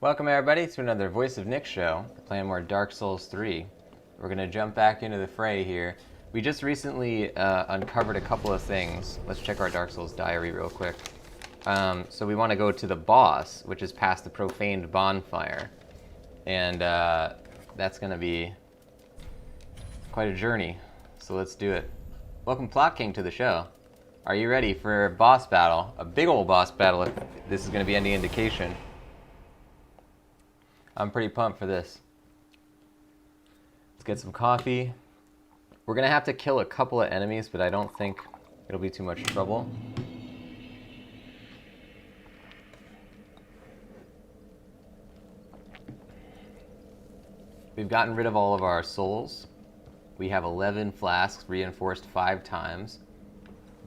Welcome everybody to another Voice of Nick show, playing more Dark Souls 3. We're going to jump back into the fray here. We just recently uncovered a couple of things. Let's check our Dark Souls diary real quick. So we want to go to the boss, which is past the profaned bonfire. And that's going to be quite a journey, so let's do it. Welcome Plot King to the show. Are you ready for a boss battle? A big old boss battle if this is going to be any indication. I'm pretty pumped for this. Let's get some coffee. We're going to have to kill a couple of enemies, but I don't think it'll be too much trouble. We've gotten rid of all of our souls. We have 11 flasks, reinforced 5 times.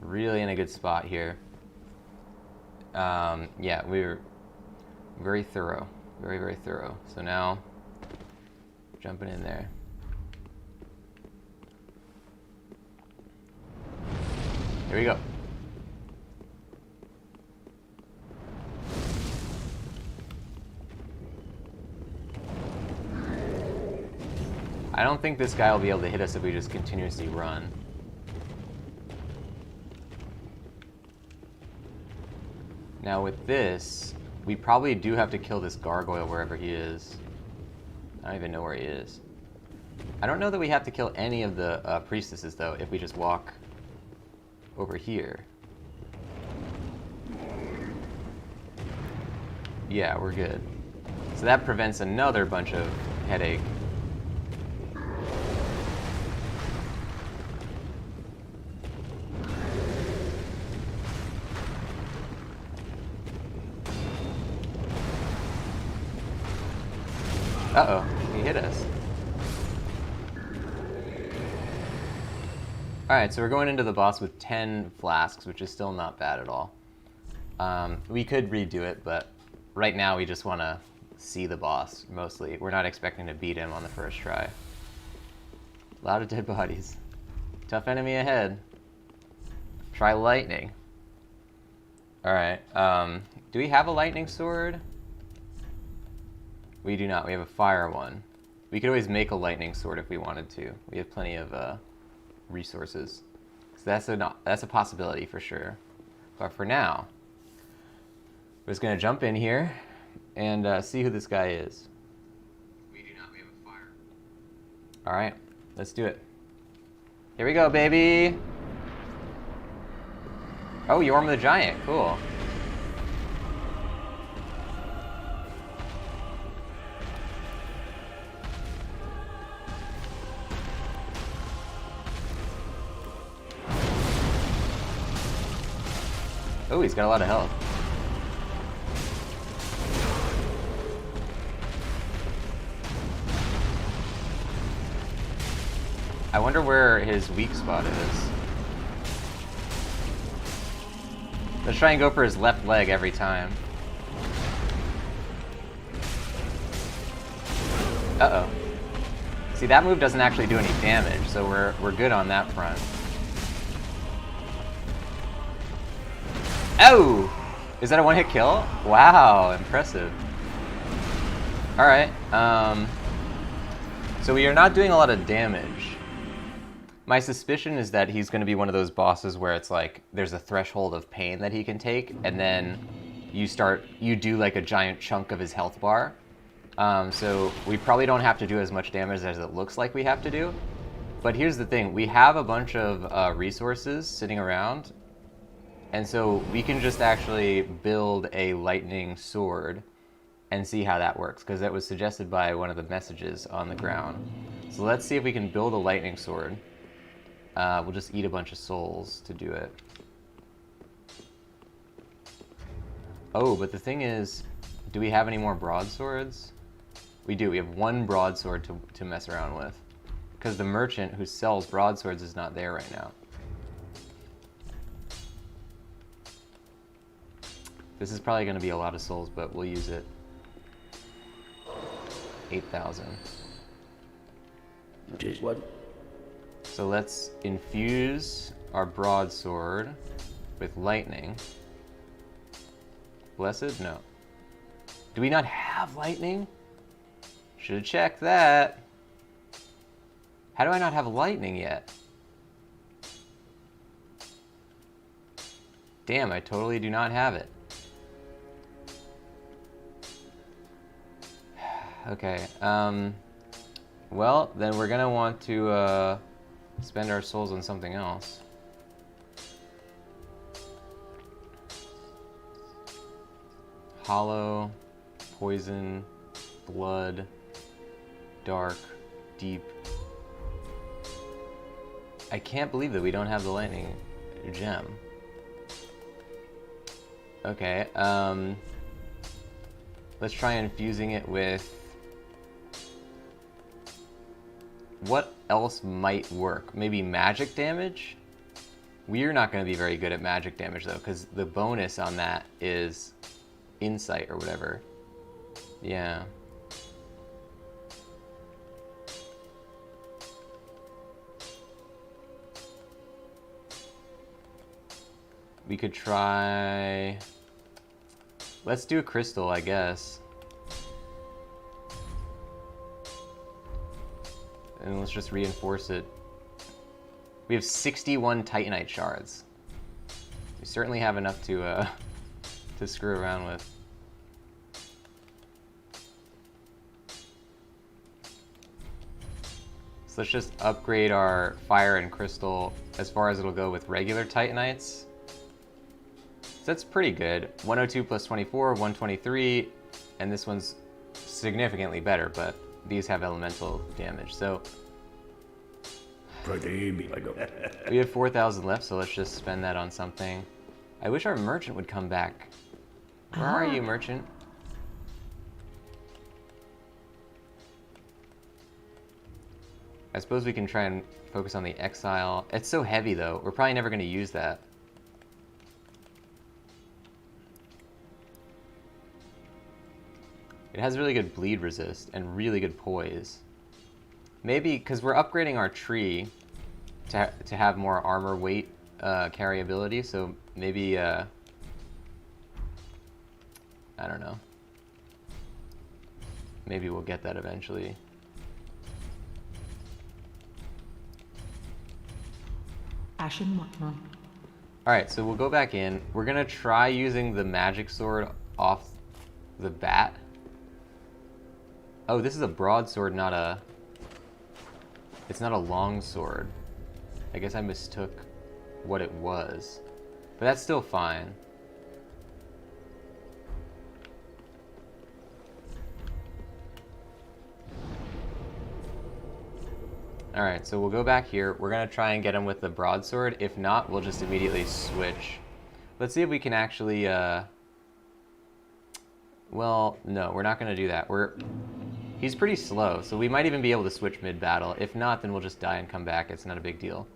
Really in a good spot here. Yeah, we're very thorough. Very, very thorough. So now, jumping in there. Here we go. I don't think this guy will be able to hit us if we just continuously run. Now with this, we probably do have to kill this gargoyle wherever he is. I don't even know where he is. I don't know that we have to kill any of the priestesses though if we just walk over here. Yeah, we're good. So that prevents another bunch of headache. Uh-oh, he hit us. Alright, so we're going into the boss with 10 flasks, which is still not bad at all. We could redo it, but right now we just want to see the boss, mostly. We're not expecting to beat him on the first try. A lot of dead bodies. Tough enemy ahead. Try lightning. Alright, do we have a lightning sword? We do not. We have a fire one. We could always make a lightning sword if we wanted to. We have plenty of resources. So that's a possibility for sure. But for now, we're just going to jump in here and see who this guy is. We do not. We have a fire. All right. Let's do it. Here we go, baby. Oh, YHORM the Giant. Cool. Oh, he's got a lot of health. I wonder where his weak spot is. Let's try and go for his left leg every time. Uh-oh. See, that move doesn't actually do any damage, so we're good on that front. Oh! Is that a one-hit kill? Wow, impressive. Alright, so we are not doing a lot of damage. My suspicion is that he's going to be one of those bosses where it's like, there's a threshold of pain that he can take, and then you do like a giant chunk of his health bar. So we probably don't have to do as much damage as it looks like we have to do. But here's the thing, we have a bunch of resources sitting around, and so we can just actually build a lightning sword and see how that works, because that was suggested by one of the messages on the ground. So let's see if we can build a lightning sword. We'll just eat a bunch of souls to do it. Oh, but the thing is, do we have any more broadswords? We do. We have one broadsword to mess around with, because the merchant who sells broadswords is not there right now. This is probably going to be a lot of souls, but we'll use it. 8,000. Just what? So let's infuse our broadsword with lightning. Blessed? No. Do we not have lightning? Should have checked that. How do I not have lightning yet? Damn, I totally do not have it. Okay, well, then we're gonna want to, spend our souls on something else. Hollow, poison, blood, dark, deep. I can't believe that we don't have the lightning gem. Okay, let's try infusing it with... What else might work? Maybe magic damage? We're not going to be very good at magic damage, though, because the bonus on that is insight or whatever. Yeah. We could try... Let's do a crystal, I guess. And let's just reinforce it. We have 61 Titanite shards. We certainly have enough to screw around with. So let's just upgrade our fire and crystal as far as it'll go with regular Titanites. So that's pretty good. 102 plus 24, 123, and this one's significantly better, but these have elemental damage, so... We have 4,000 left, so let's just spend that on something. I wish our merchant would come back. Where are you, merchant? I suppose we can try and focus on the exile. It's so heavy, though. We're probably never going to use that. It has really good bleed resist and really good poise. Maybe, because we're upgrading our tree to have more armor weight carryability, so maybe, I don't know. Maybe we'll get that eventually. Alright, so we'll go back in. We're going to try using the magic sword off the bat. Oh, this is a broadsword, not a... It's not a long sword. I guess I mistook what it was. But that's still fine. Alright, so we'll go back here. We're going to try and get him with the broadsword. If not, we'll just immediately switch. Let's see if we can actually... Well, no, we're not going to do that. He's pretty slow, so we might even be able to switch mid-battle. If not, then we'll just die and come back. It's not a big deal.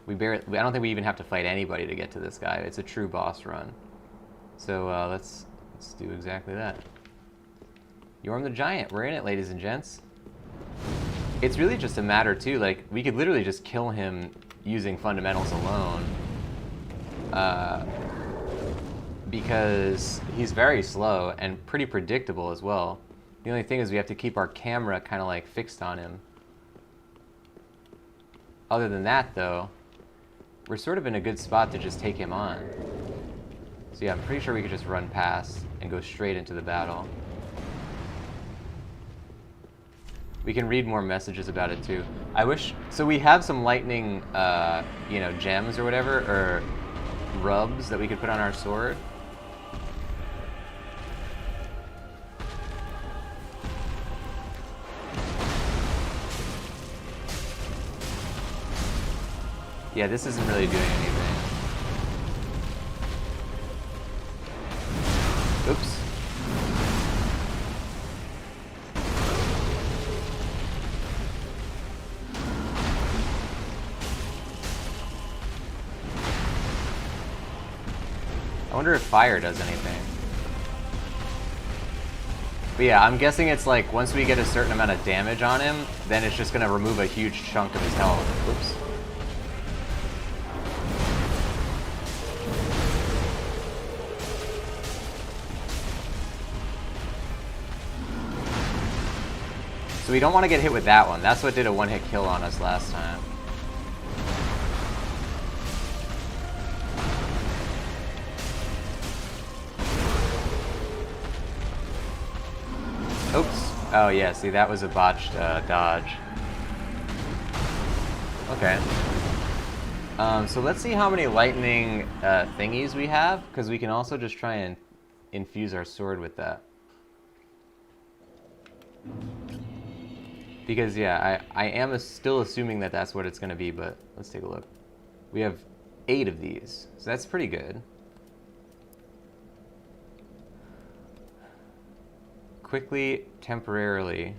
I don't think we even have to fight anybody to get to this guy. It's a true boss run. So let's do exactly that. YHORM the Giant. We're in it, ladies and gents. It's really just a matter, too. Like, we could literally just kill him using fundamentals alone. Because he's very slow and pretty predictable as well. The only thing is we have to keep our camera kind of like fixed on him. Other than that, though, we're sort of in a good spot to just take him on. So yeah, I'm pretty sure we could just run past and go straight into the battle. We can read more messages about it too. I wish, so we have some lightning, you know, gems or whatever, or rubs that we could put on our sword. Yeah, this isn't really doing anything. Oops. I wonder if fire does anything. But yeah, I'm guessing it's like once we get a certain amount of damage on him, then it's just gonna remove a huge chunk of his health. Oops. So we don't want to get hit with that one. That's what did a one-hit kill on us last time. Oops. Oh yeah, see, that was a botched dodge. Okay. So let's see how many lightning thingies we have, because we can also just try and infuse our sword with that. Because, yeah, I am still assuming that that's what it's going to be, but let's take a look. We have 8 of these, so that's pretty good. Quickly, temporarily.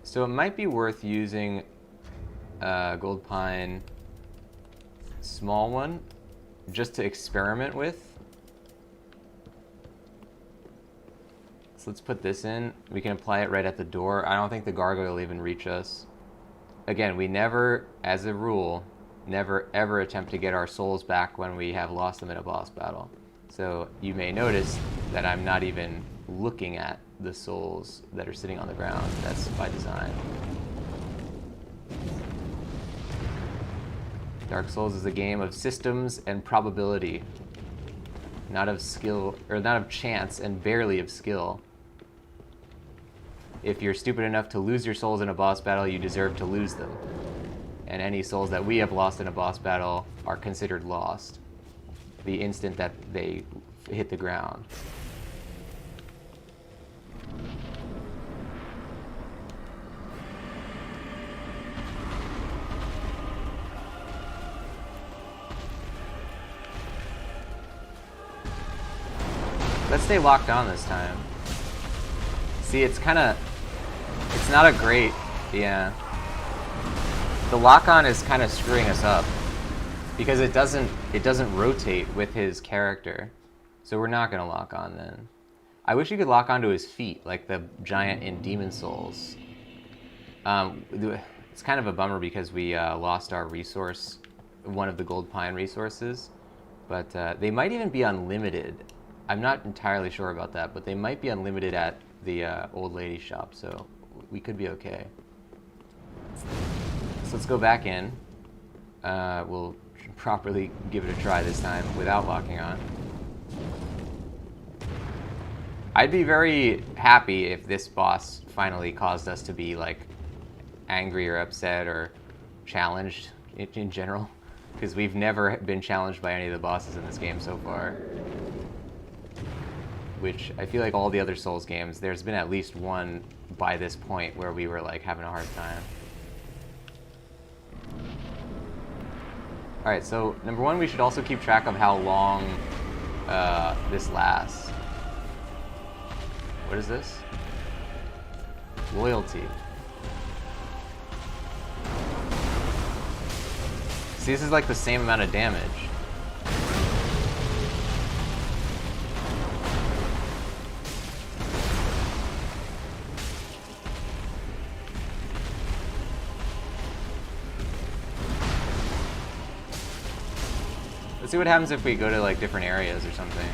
So it might be worth using Gold Pine small one just to experiment with. So let's put this in. We can apply it right at the door. I don't think the gargoyle will even reach us. Again, we never, as a rule, never ever attempt to get our souls back when we have lost them in a boss battle. So you may notice that I'm not even looking at the souls that are sitting on the ground. That's by design. Dark Souls is a game of systems and probability, not of skill, or not of chance, and barely of skill. If you're stupid enough to lose your souls in a boss battle, you deserve to lose them. And any souls that we have lost in a boss battle are considered lost the instant that they hit the ground. Let's stay locked on this time. See, it's not a great, yeah. The lock-on is kind of screwing us up because it doesn't rotate with his character. So we're not gonna lock on then. I wish you could lock onto his feet like the giant in Demon Souls. It's kind of a bummer because we lost our resource, one of the Gold Pine resources, but they might even be unlimited. I'm not entirely sure about that, but they might be unlimited at the old lady shop, so we could be okay. So let's go back in. We'll properly give it a try this time without locking on. I'd be very happy if this boss finally caused us to be like angry or upset or challenged in general, because we've never been challenged by any of the bosses in this game so far. Which I feel like all the other Souls games, there's been at least one by this point where we were like having a hard time. Alright, so number one, we should also keep track of how long this lasts. What is this? Loyalty. See, this is like the same amount of damage. Let's see what happens if we go to like different areas or something.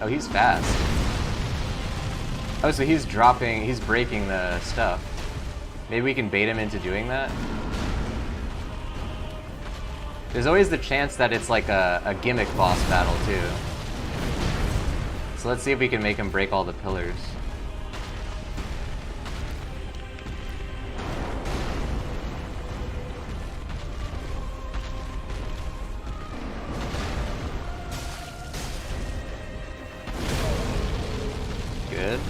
Oh, he's fast. Oh, so he's breaking the stuff. Maybe we can bait him into doing that? There's always the chance that it's like a gimmick boss battle too. So let's see if we can make him break all the pillars. Good.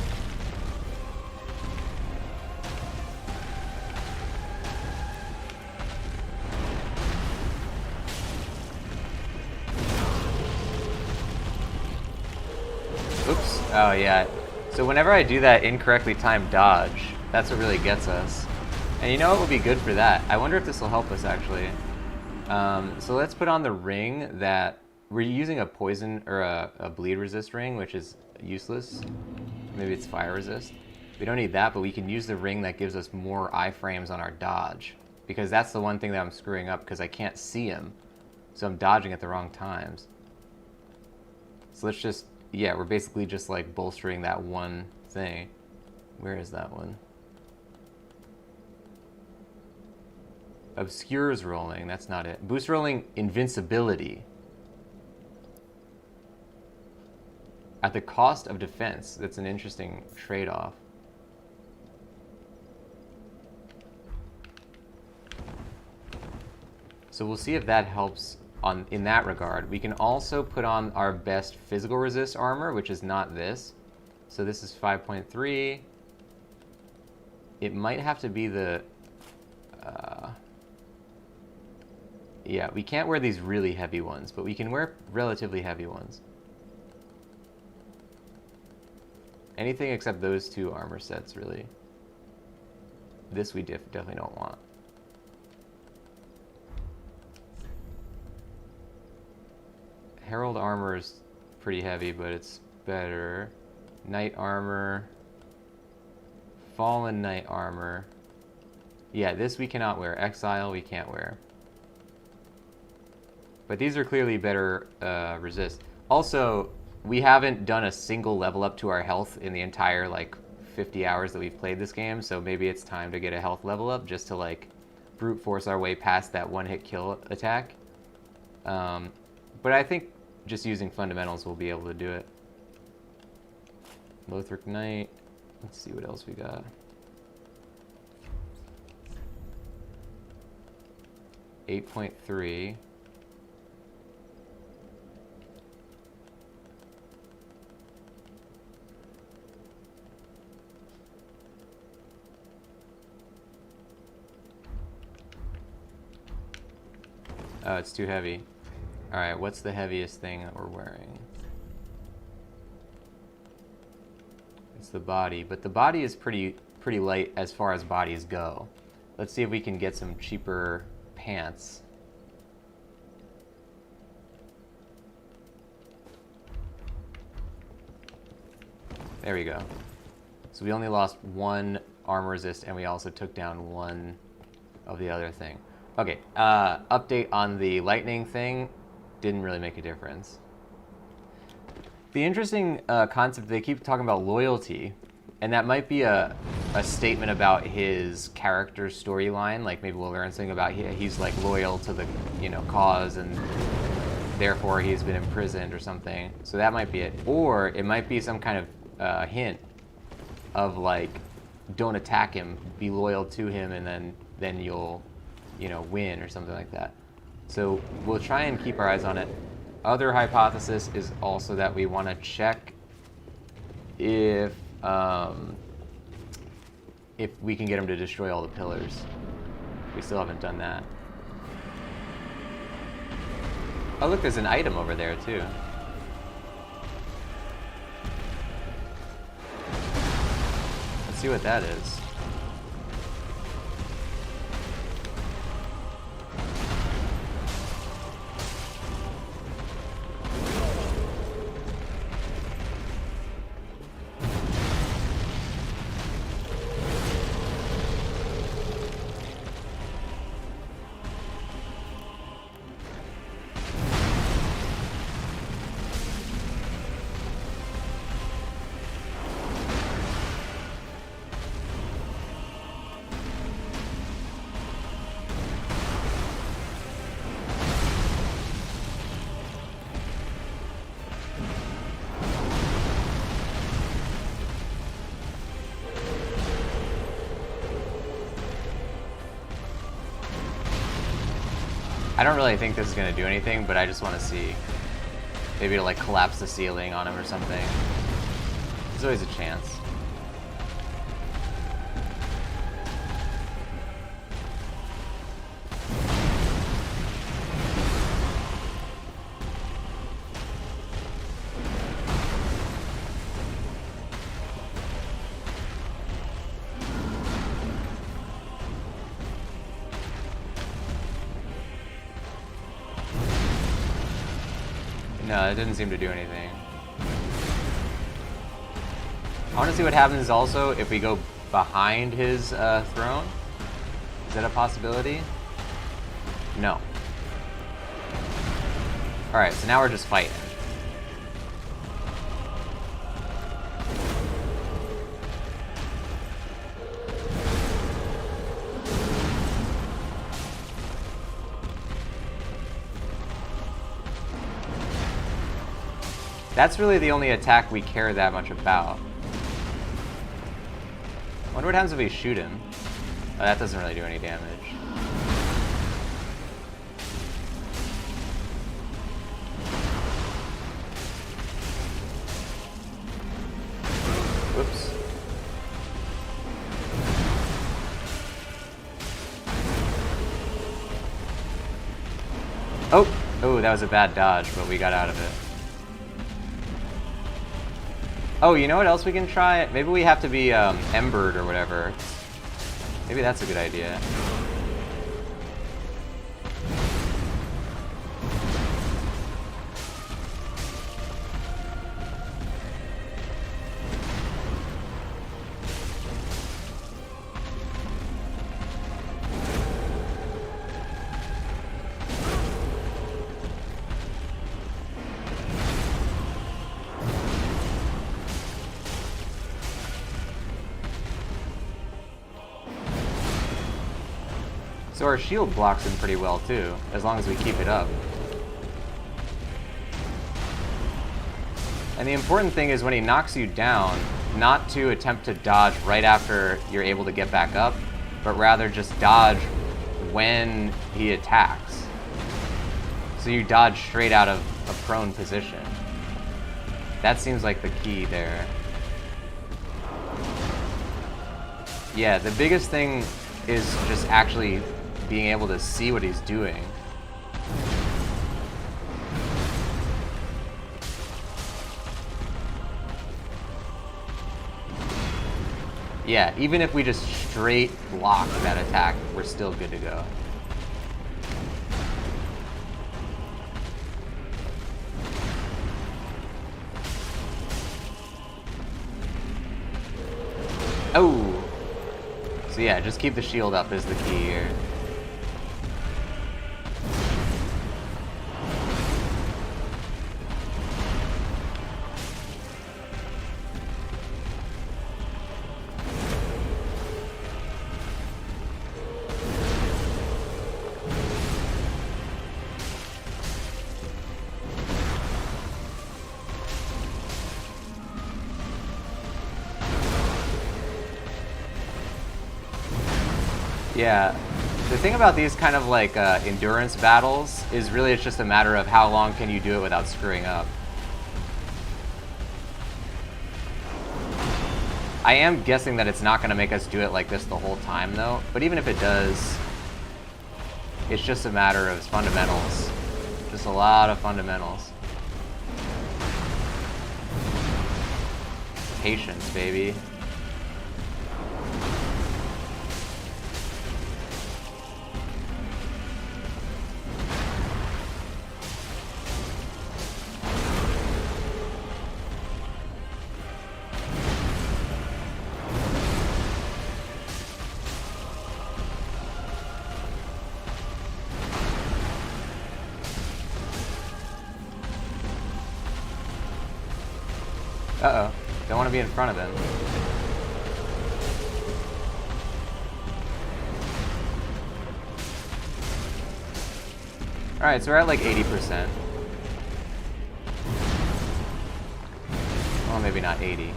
Oops. Oh, yeah. So whenever I do that incorrectly timed dodge, that's what really gets us. And you know what would be good for that? I wonder if this will help us, actually. So let's put on the ring that... We're using a poison, or a bleed resist ring, which is useless. Maybe it's fire resist. We don't need that, but we can use the ring that gives us more iframes on our dodge. Because that's the one thing that I'm screwing up, because I can't see him. So I'm dodging at the wrong times. So let's just yeah, we're basically just like bolstering that one thing. Where is that one? Obscures rolling, that's not it. Boost rolling invincibility. At the cost of defense. That's an interesting trade-off. So we'll see if that helps in that regard. We can also put on our best physical resist armor, which is not this. So this is 5.3. It might have to be the... yeah, we can't wear these really heavy ones, but we can wear relatively heavy ones. Anything except those two armor sets, really. This we definitely don't want. Herald armor is pretty heavy, but it's better. Knight armor. Fallen knight armor. Yeah, this we cannot wear. Exile we can't wear. But these are clearly better resist. Also, we haven't done a single level up to our health in the entire like 50 hours that we've played this game, so maybe it's time to get a health level up just to like brute force our way past that one-hit kill attack. But I think just using fundamentals we'll be able to do it. Lothric Knight. Let's see what else we got. .3. Oh, it's too heavy. Alright, what's the heaviest thing that we're wearing? It's the body, but the body is pretty light as far as bodies go. Let's see if we can get some cheaper pants. There we go. So we only lost one armor resist, and we also took down one of the other thing. Okay, update on the lightning thing. Didn't really make a difference. The interesting concept, they keep talking about loyalty, and that might be a statement about his character storyline. Like maybe we'll learn something about he's like loyal to the cause, and therefore he's been imprisoned or something. So that might be it. Or it might be some kind of hint of like, don't attack him, be loyal to him, and then you'll win or something like that. So we'll try and keep our eyes on it. Other hypothesis is also that we want to check if we can get him to destroy all the pillars. We still haven't done that. Oh look, there's an item over there too. Let's see what that is. I don't really think this is going to do anything, but I just want to see. Maybe to like collapse the ceiling on him or something. There's always a chance. No, it didn't seem to do anything. I want to see what happens also if we go behind his throne. Is that a possibility? No. Alright, so now we're just fighting. That's really the only attack we care that much about. I wonder what happens if we shoot him. Oh, that doesn't really do any damage. Whoops. Oh! Oh, that was a bad dodge, but we got out of it. Oh, you know what else we can try? Maybe we have to be embered or whatever. Maybe that's a good idea. So our shield blocks him pretty well too, as long as we keep it up. And the important thing is when he knocks you down, not to attempt to dodge right after you're able to get back up, but rather just dodge when he attacks. So you dodge straight out of a prone position. That seems like the key there. Yeah, the biggest thing is just actually being able to see what he's doing. Yeah, even if we just straight block that attack, we're still good to go. Oh! So yeah, just keep the shield up is the key here. Yeah, the thing about these kind of like endurance battles is really it's just a matter of how long can you do it without screwing up. I am guessing that it's not going to make us do it like this the whole time though, but even if it does, it's just a matter of fundamentals. Just a lot of fundamentals. Patience, baby. Uh-oh. Don't want to be in front of him. Alright, so we're at like 80%. Well, maybe not 80.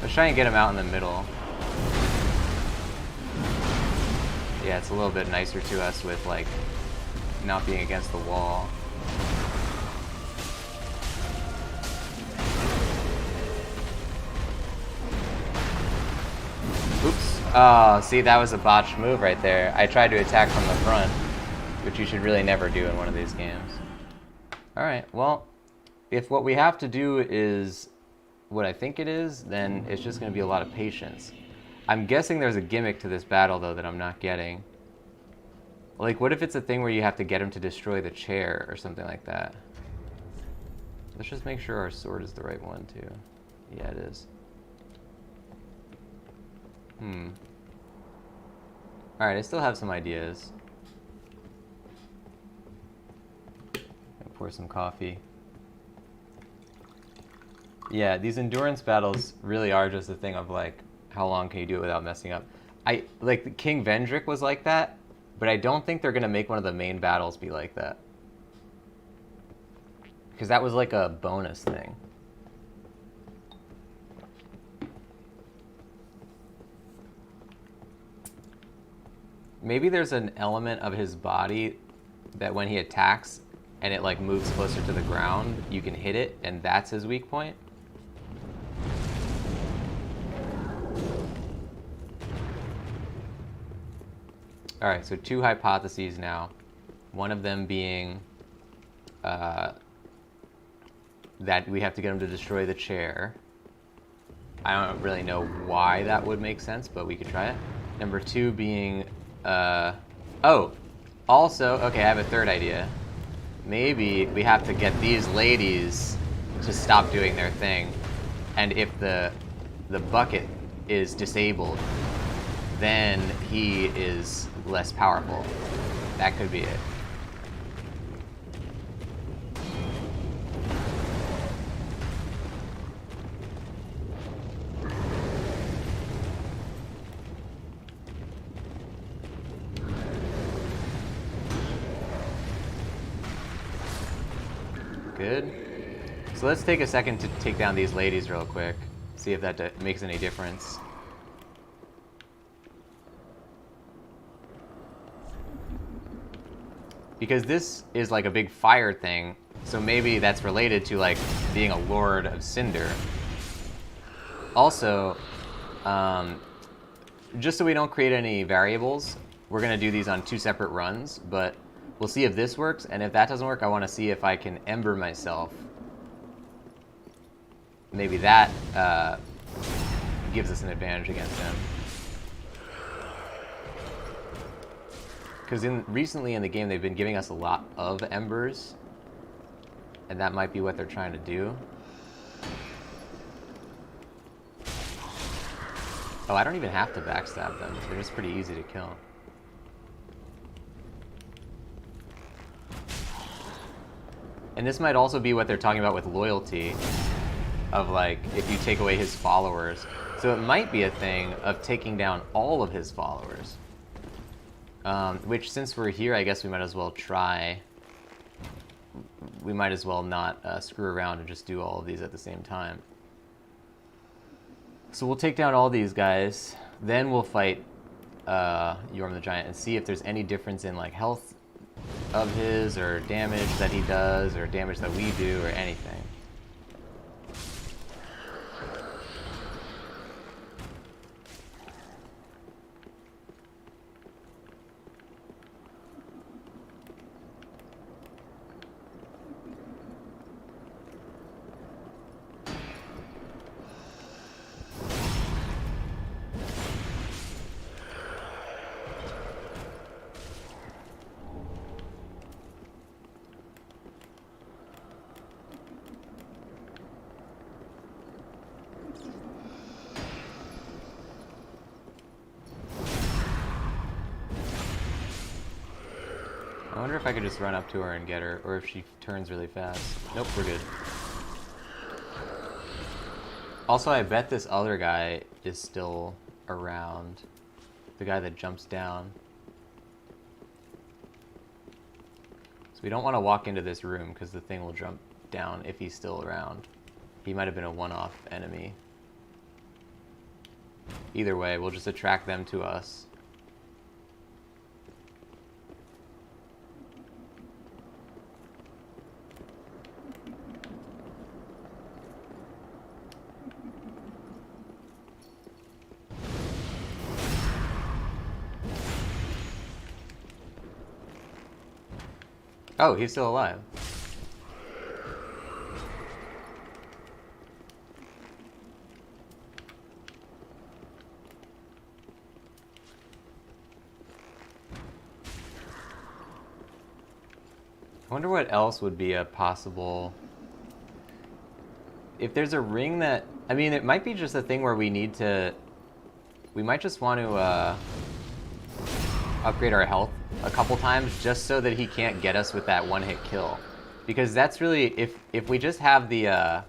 Let's try and get him out in the middle. Yeah, it's a little bit nicer to us with, like, not being against the wall. Oops. Oh, see, that was a botched move right there. I tried to attack from the front, which you should really never do in one of these games. Alright, well, if what we have to do is what I think it is, then it's just going to be a lot of patience. I'm guessing there's a gimmick to this battle, though, that I'm not getting. Like, what if it's a thing where you have to get him to destroy the chair or something like that? Let's just make sure our sword is the right one, too. Yeah, it is. Alright, I still have some ideas. Pour some coffee. Yeah, these endurance battles really are just a thing of like, how long can you do it without messing up? Like King Vendrick was like that, but I don't think they're gonna make one of the main battles be like that. Because that was like a bonus thing. Maybe there's an element of his body that when he attacks and it like moves closer to the ground, you can hit it, and that's his weak point. All right, so 2 hypotheses now. One of them being that we have to get him to destroy the chair. I don't really know why that would make sense, but we could try it. Number 2 being, also, okay, I have a third idea. Maybe we have to get these ladies to stop doing their thing, and if the bucket is disabled, then he is less powerful. That could be it. Good. So let's take a second to take down these ladies real quick. See if that makes any difference. Because this is like a big fire thing, so maybe that's related to like being a Lord of Cinder. Also, just so we don't create any variables, we're gonna do these on 2 separate runs, but we'll see if this works, and if that doesn't work, I wanna see if I can Ember myself. Maybe that gives us an advantage against him. Because recently in the game, they've been giving us a lot of embers, and that might be what they're trying to do. Oh, I don't even have to backstab them. They're just pretty easy to kill. And this might also be what they're talking about with loyalty, of like, if you take away his followers. So it might be a thing of taking down all of his followers. Which, since we're here, I guess we might as well try. We might as well not screw around and just do all of these at the same time. So we'll take down all these guys, then we'll fight YHORM the Giant and see if there's any difference in like health of his, or damage that he does, or damage that we do, or anything. I wonder if I could just run up to her and get her, or if she turns really fast. Nope, we're good. Also, I bet this other guy is still around. The guy that jumps down. So we don't want to walk into this room, because the thing will jump down if he's still around. He might have been a one-off enemy. Either way, we'll just attract them to us. Oh, he's still alive. I wonder what else would be a possible... If there's a ring that... I mean, it might be just a thing where we need to... We might just want to, upgrade our health a couple times just so that he can't get us with that one-hit kill. Because that's really, if we just have the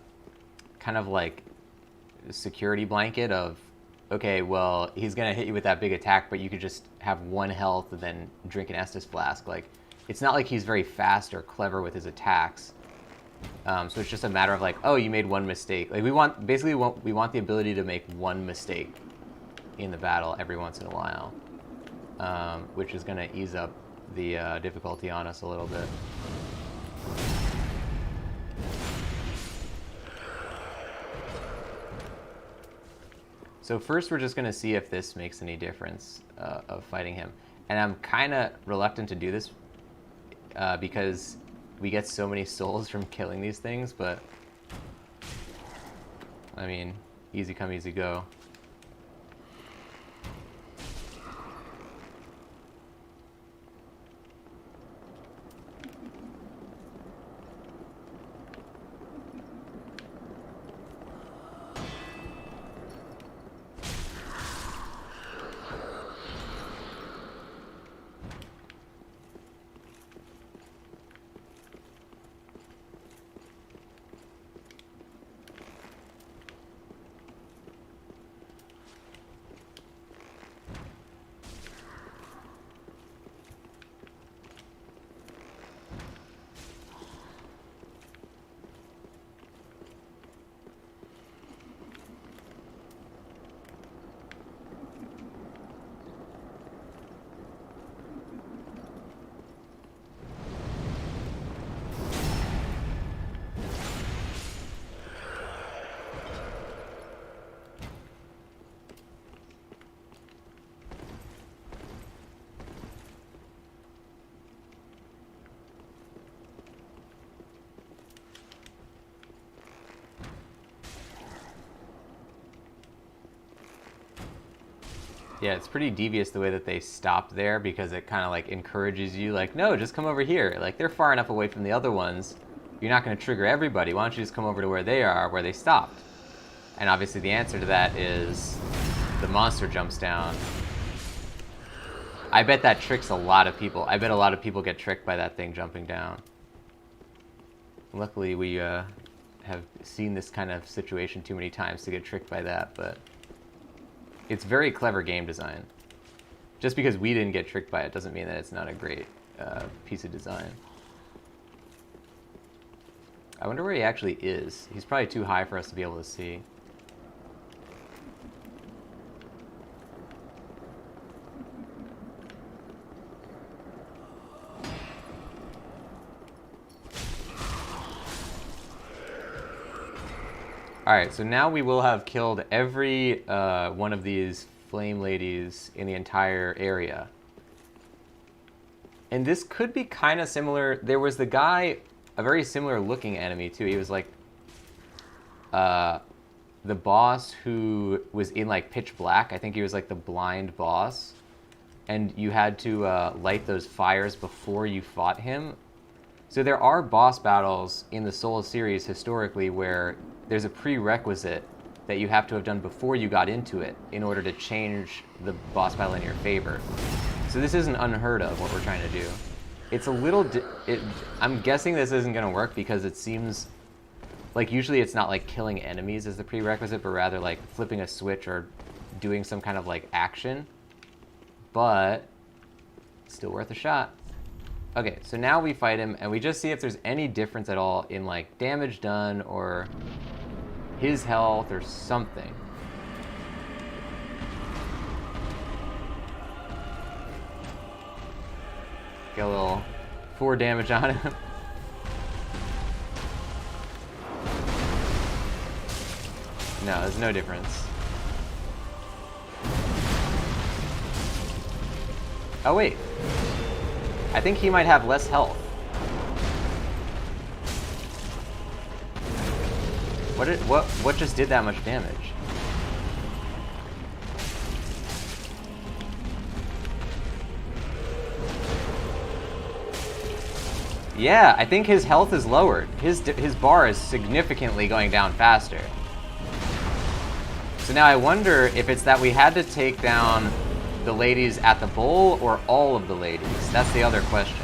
kind of like security blanket of, okay, well, he's going to hit you with that big attack, but you could just have 1 health and then drink an Estus flask. Like, it's not like he's very fast or clever with his attacks. So it's just a matter of like, oh, you made 1 mistake. Like, we want the ability to make 1 mistake in the battle every once in a while, which is going to ease up the difficulty on us a little bit. So first we're just going to see if this makes any difference of fighting him. And I'm kind of reluctant to do this because we get so many souls from killing these things, but I mean, easy come, easy go. Yeah, it's pretty devious the way that they stopped there because it kind of like encourages you, like, no, just come over here. Like, they're far enough away from the other ones. You're not going to trigger everybody. Why don't you just come over to where they are, where they stopped? And obviously the answer to that is the monster jumps down. I bet that tricks a lot of people. I bet a lot of people get tricked by that thing jumping down. Luckily, we have seen this kind of situation too many times to get tricked by that, but it's very clever game design. Just because we didn't get tricked by it doesn't mean that it's not a great piece of design. I wonder where he actually is. He's probably too high for us to be able to see. Alright, so now we will have killed every one of these flame ladies in the entire area. And this could be kind of similar. There was the guy, a very similar looking enemy too. He was like the boss who was in like pitch black. I think he was like the blind boss. And you had to light those fires before you fought him. So there are boss battles in the Souls series historically where there's a prerequisite that you have to have done before you got into it in order to change the boss battle in your favor. So this isn't unheard of, what we're trying to do. It's a little... I'm guessing this isn't going to work because it seems like usually it's not like killing enemies as the prerequisite, but rather like flipping a switch or doing some kind of like action. But still worth a shot. Okay, so now we fight him, and we just see if there's any difference at all in like damage done or his health or something. Get a little 4 damage on him. No, there's no difference. Oh wait. I think he might have less health. What just did that much damage? Yeah, I think his health is lowered. His bar is significantly going down faster. So now I wonder if it's that we had to take down the ladies at the bowl or all of the ladies? That's the other question.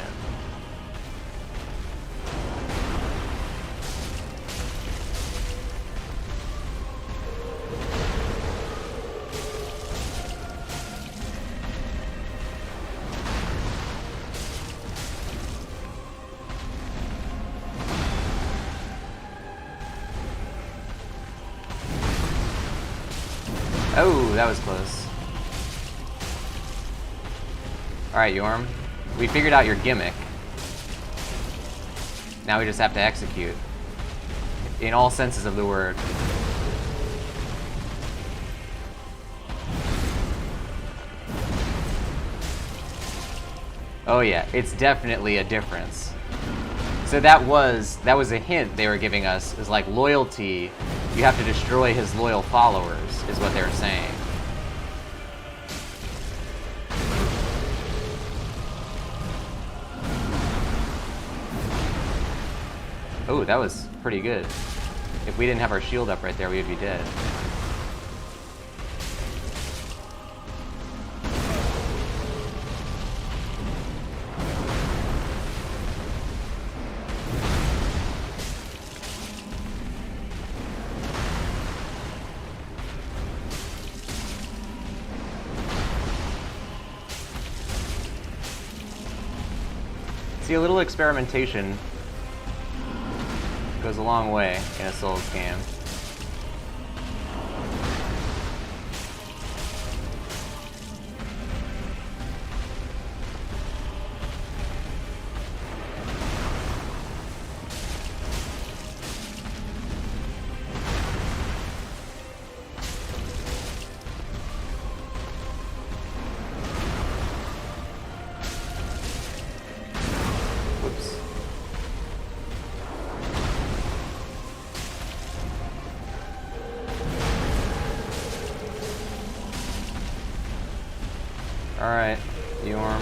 Oh, that was close. Alright, YHORM. We figured out your gimmick. Now we just have to execute. In all senses of the word. Oh yeah, it's definitely a difference. So that was a hint they were giving us, is like loyalty. You have to destroy his loyal followers, is what they were saying. Oh, that was pretty good. If we didn't have our shield up right there, we would be dead. See, a little experimentation goes a long way in a Souls game. Whoops. Alright, YHORM.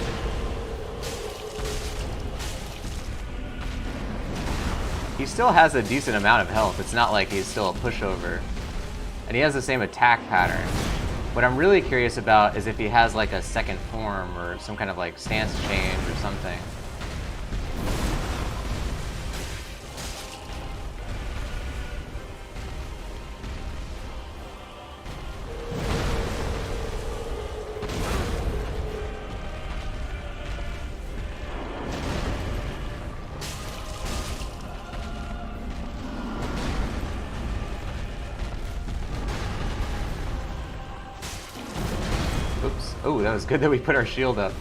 He still has a decent amount of health. It's not like he's still a pushover. And he has the same attack pattern. What I'm really curious about is if he has like a second form or some kind of like stance change or something. Oops. Oh, that was good that we put our shield up.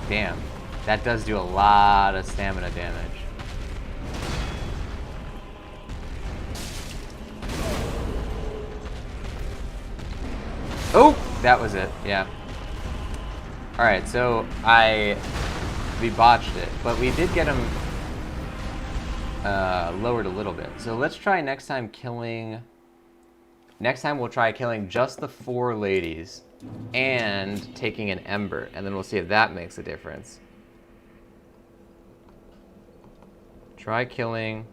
Damn. That does do a lot of stamina damage. Oh! That was it. Yeah. Alright, so we botched it. But we did get him lowered a little bit. So let's try next time killing... Next time we'll try killing just the 4 ladies and taking an ember, and then we'll see if that makes a difference. Try killing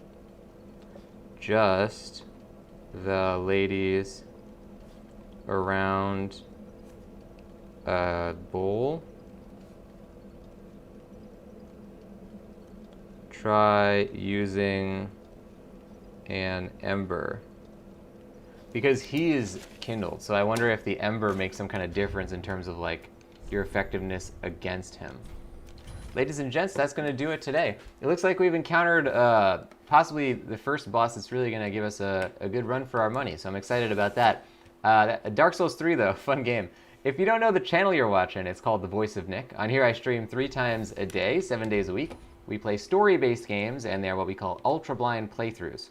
just the ladies around a bowl. Try using an ember. Because he is kindled, so I wonder if the ember makes some kind of difference in terms of like your effectiveness against him. Ladies and gents, that's going to do it today. It looks like we've encountered possibly the first boss that's really going to give us a good run for our money, so I'm excited about that. Dark Souls 3 though, fun game. If you don't know the channel you're watching, it's called The Voice of Nick. On here I stream 3 times a day, 7 days a week. We play story-based games, and they're what we call ultra-blind playthroughs,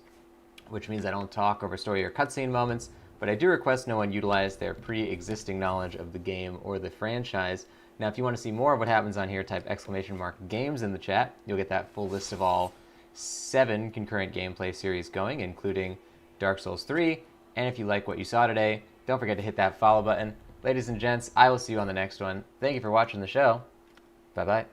which means I don't talk over story or cutscene moments, but I do request no one utilize their pre-existing knowledge of the game or the franchise. Now, if you want to see more of what happens on here, type !games in the chat. You'll get that full list of all 7 concurrent gameplay series going, including Dark Souls 3. And if you like what you saw today, don't forget to hit that follow button. Ladies and gents, I will see you on the next one. Thank you for watching the show. Bye-bye.